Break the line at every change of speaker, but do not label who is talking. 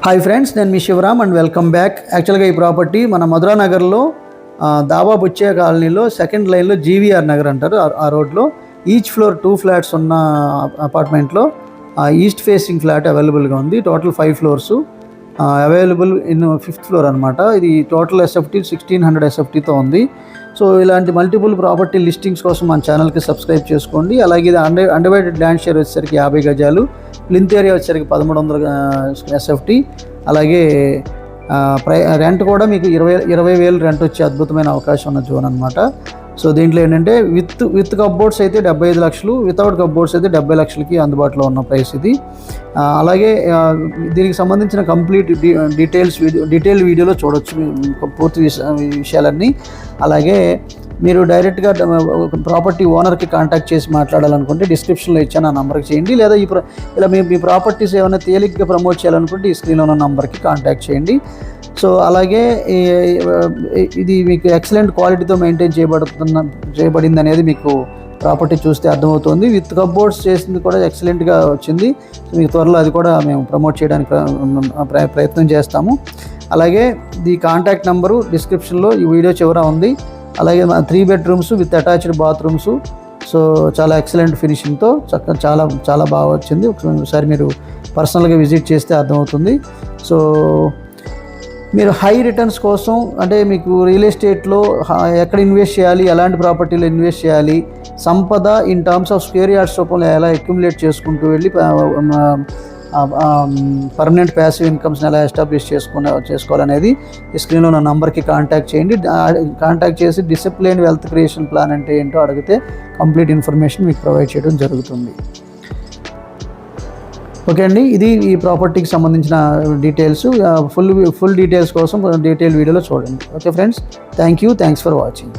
Hi friends, నేను మీ Shivaram and welcome back. యాక్చువల్గా ఈ ప్రాపర్టీ మన మధురా నగర్లో దాబా బుచ్చే కాలనీలో సెకండ్ లైన్లో జీవీఆర్ నగర్ అంటారు. ఆ రోడ్లో ఈచ్ ఫ్లోర్ 2 ఫ్లాట్స్ ఉన్న అపార్ట్మెంట్లో ఈస్ట్ ఫేసింగ్ ఫ్లాట్ అవైలబుల్గా ఉంది. Total 5 floors available in 5th floor అనమాట. ఇది టోటల్ ఎస్ఎఫ్టీ 1600 ఎస్ఎఫ్టీతో ఉంది. సో ఇలాంటి మల్టిపుల్ ప్రాపర్టీ లిస్టింగ్స్ కోసం మన ఛానల్కి సబ్స్క్రైబ్ చేసుకోండి. అలాగే ఇది అన్డివైడెడ్ ల్యాండ్ షేర్ వచ్చేసరికి 50 గజాలు, ప్లింత్ ఏరియా వచ్చేసరికి 1300 ఎస్ఎఫ్టీ. అలాగే రెంట్ కూడా మీకు 20,000 రెంట్ వచ్చే అద్భుతమైన అవకాశం ఉన్న జోన్ అనమాట. సో దీంట్లో ఏంటంటే విత్ కప్బోర్డ్స్ అయితే 75 లక్షలు, వితౌట్ కప్బోర్డ్స్ అయితే 70 లక్షలకి అందుబాటులో ఉన్న ప్రైస్ ఇది. అలాగే దీనికి సంబంధించిన కంప్లీట్ డీటెయిల్ వీడియోలో చూడొచ్చు పూర్తి విషయాలన్నీ. అలాగే మీరు డైరెక్ట్గా ప్రాపర్టీ ఓనర్కి కాంటాక్ట్ చేసి మాట్లాడాలనుకుంటే డిస్క్రిప్షన్లో ఇచ్చాను ఆ నెంబర్కి చేయండి. లేదా ఇలా మీ ప్రాపర్టీస్ ఏమైనా తేలిగ్గా ప్రమోట్ చేయాలనుకుంటే ఈ స్క్రీన్లో ఉన్న నెంబర్కి కాంటాక్ట్ చేయండి. సో అలాగే ఇది మీకు ఎక్సలెంట్ క్వాలిటీతో మెయింటైన్ చేయబడింది అనేది మీకు ప్రాపర్టీ చూస్తే అర్థమవుతుంది. విత్ కప్బోర్డ్స్ చేసింది కూడా ఎక్సలెంట్గా వచ్చింది. మీకు త్వరలో అది కూడా మేము ప్రమోట్ చేయడానికి ప్రయత్నం చేస్తాము. అలాగే ఈ కాంటాక్ట్ నెంబరు డిస్క్రిప్షన్లో ఈ వీడియో చివర ఉంది. అలాగే 3 bedrooms with attached bathrooms. So చాలా ఎక్సలెంట్ ఫినిషింగ్తో చాలా చాలా బాగా వచ్చింది. ఒకసారి మీరు పర్సనల్గా విజిట్ చేస్తే అర్థమవుతుంది. సో మీరు హై రిటర్న్స్ కోసం, అంటే మీకు రియల్ ఎస్టేట్లో ఎక్కడ ఇన్వెస్ట్ చేయాలి, ఎలాంటి ప్రాపర్టీలో ఇన్వెస్ట్ చేయాలి, సంపద in terms of square yards రూపంలో ఎలా అక్యుములేట్ చేసుకుంటూ వెళ్ళి పర్మనెంట్ ప్యాసివ్ ఇన్కమ్స్ని ఎలా ఎస్టాబ్లిష్ చేసుకోవాలనేది ఈ స్క్రీన్లో ఉన్న నంబర్కి కాంటాక్ట్ చేయండి. కాంటాక్ట్ చేసి డిసిప్లిన్ వెల్త్ క్రియేషన్ ప్లాన్ అంటే ఏంటో అడిగితే కంప్లీట్ ఇన్ఫర్మేషన్ మీకు ప్రొవైడ్ చేయడం జరుగుతుంది. ఓకే అండి, ఇది ఈ ప్రాపర్టీకి సంబంధించిన డీటెయిల్స్. ఫుల్ డీటెయిల్స్ కోసం డీటెయిల్ వీడియోలో చూడండి. Okay friends, thanks for watching.